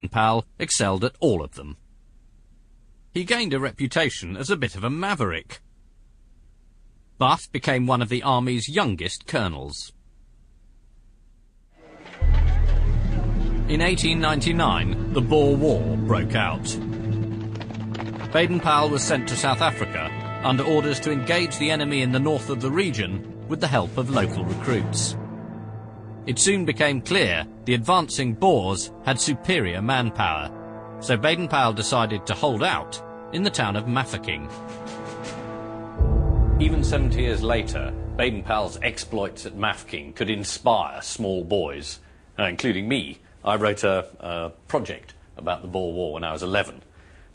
Baden-Powell excelled at all of them. He gained a reputation as a bit of a maverick, but became one of the army's youngest colonels. In 1899, the Boer War broke out. Baden-Powell was sent to South Africa under orders to engage the enemy in the north of the region with the help of local recruits. It soon became clear the advancing Boers had superior manpower, so Baden-Powell decided to hold out in the town of Mafeking. Even 70 years later, Baden-Powell's exploits at Mafeking could inspire small boys, including me. I wrote a project about the Boer War when I was 11.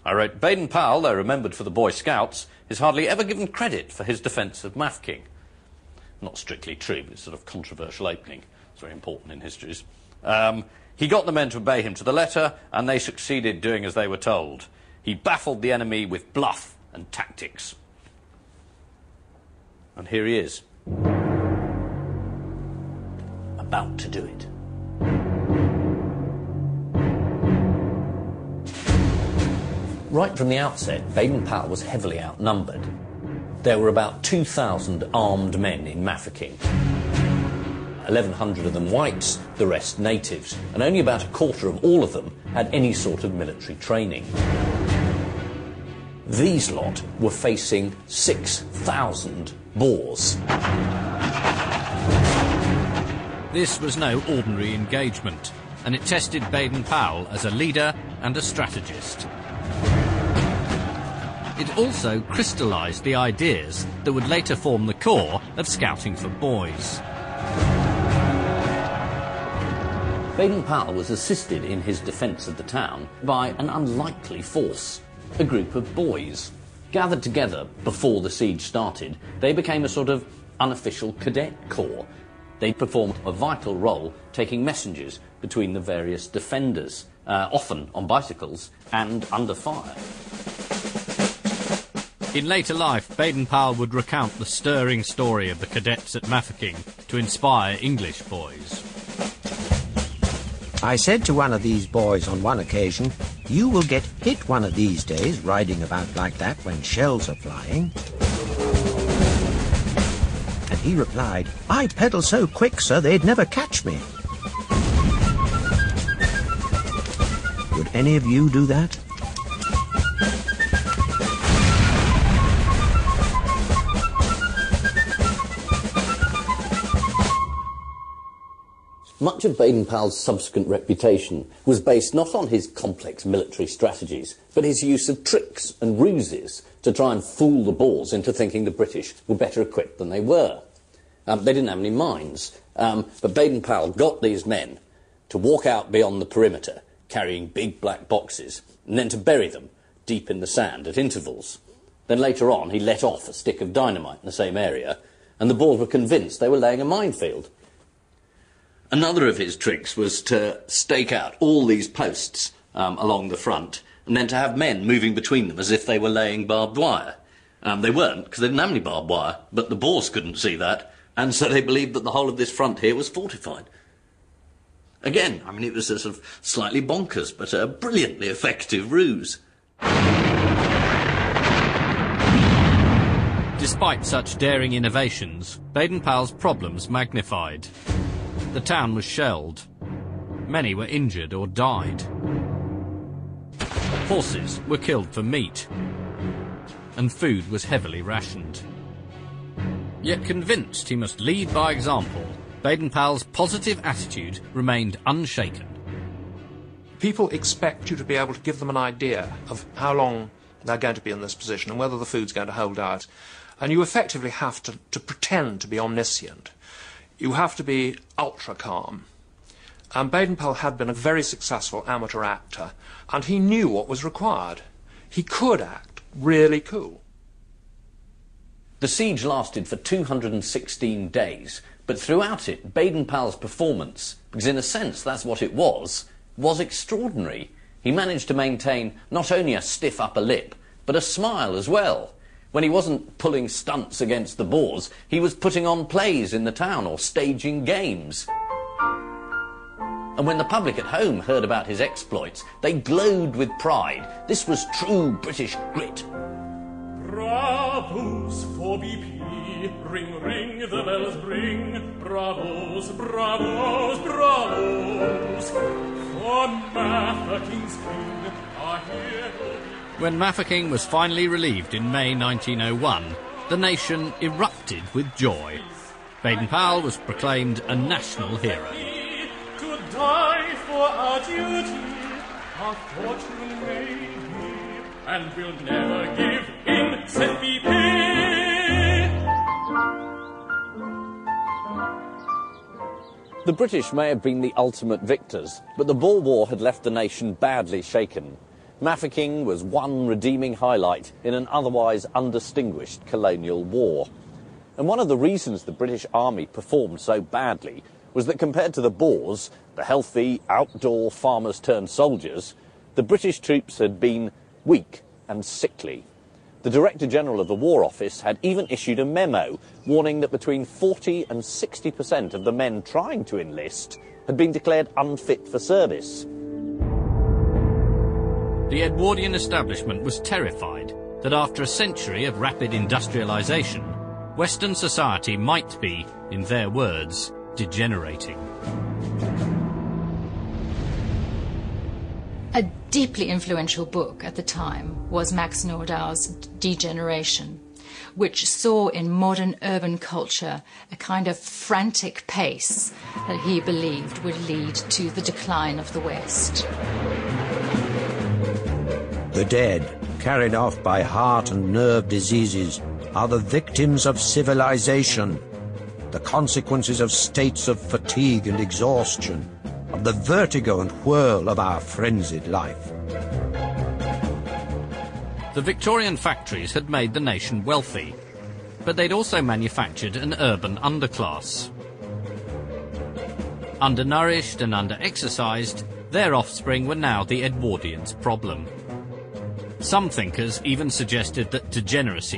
I wrote, Baden-Powell, though remembered for the Boy Scouts, is hardly ever given credit for his defence of Mafeking. Not strictly true, but it's sort of controversial opening. It's very important in histories. He got the men to obey him to the letter, and they succeeded doing as they were told. He baffled the enemy with bluff and tactics. And here he is, about to do it. Right from the outset, Baden-Powell was heavily outnumbered. There were about 2,000 armed men in Mafeking. 1,100 of them whites, the rest natives, and only about a quarter of all of them had any sort of military training. These lot were facing 6,000 Boers. This was no ordinary engagement, and it tested Baden-Powell as a leader and a strategist. It also crystallised the ideas that would later form the core of Scouting for Boys. Baden-Powell was assisted in his defence of the town by an unlikely force, a group of boys. Gathered together before the siege started, they became a sort of unofficial cadet corps. They performed a vital role taking messages between the various defenders, often on bicycles and under fire. In later life, Baden-Powell would recount the stirring story of the cadets at Mafeking to inspire English boys. I said to one of these boys on one occasion, "You will get hit one of these days riding about like that when shells are flying." And he replied, "I pedal so quick, sir, they'd never catch me." Would any of you do that? Much of Baden-Powell's subsequent reputation was based not on his complex military strategies, but his use of tricks and ruses to try and fool the Boers into thinking the British were better equipped than they were. They didn't have any mines, but Baden-Powell got these men to walk out beyond the perimeter, carrying big black boxes, and then to bury them deep in the sand at intervals. Then later on, he let off a stick of dynamite in the same area, and the Boers were convinced they were laying a minefield. Another of his tricks was to stake out all these posts along the front and then to have men moving between them as if they were laying barbed wire. They weren't, because they didn't have any barbed wire, but the Boers couldn't see that, and so they believed that the whole of this front here was fortified. Again, I mean, it was a sort of slightly bonkers, but a brilliantly effective ruse. Despite such daring innovations, Baden-Powell's problems magnified. The town was shelled. Many were injured or died. Horses were killed for meat, and food was heavily rationed. Yet convinced he must lead by example, Baden-Powell's positive attitude remained unshaken. People expect you to be able to give them an idea of how long they're going to be in this position and whether the food's going to hold out. And you effectively have to pretend to be omniscient. You have to be ultra calm. And Baden-Powell had been a very successful amateur actor, and he knew what was required. He could act really cool. The siege lasted for 216 days, but throughout it, Baden-Powell's performance, because in a sense that's what it was extraordinary. He managed to maintain not only a stiff upper lip, but a smile as well. When he wasn't pulling stunts against the Boers, he was putting on plays in the town or staging games. And when the public at home heard about his exploits, they glowed with pride. This was true British grit. Bravos for BP, ring, ring, the bells ring. Bravos, bravos, bravos, for Mafeking's king are here. When Mafeking was finally relieved in May 1901, the nation erupted with joy. Baden-Powell was proclaimed a national hero. To die for our duty, our fortune may be, and we'll never give in, said BP. The British may have been the ultimate victors, but the Boer War had left the nation badly shaken. Mafeking was one redeeming highlight in an otherwise undistinguished colonial war. And one of the reasons the British Army performed so badly was that compared to the Boers, the healthy, outdoor farmers-turned-soldiers, the British troops had been weak and sickly. The Director-General of the War Office had even issued a memo warning that between 40 and 60% of the men trying to enlist had been declared unfit for service. The Edwardian establishment was terrified that after a century of rapid industrialisation, Western society might be, in their words, degenerating. A deeply influential book at the time was Max Nordau's Degeneration, which saw in modern urban culture a kind of frantic pace that he believed would lead to the decline of the West. The dead, carried off by heart and nerve diseases, are the victims of civilization, the consequences of states of fatigue and exhaustion, of the vertigo and whirl of our frenzied life. The Victorian factories had made the nation wealthy, but they'd also manufactured an urban underclass. Undernourished and under-exercised, their offspring were now the Edwardians' problem. Some thinkers even suggested that degeneracy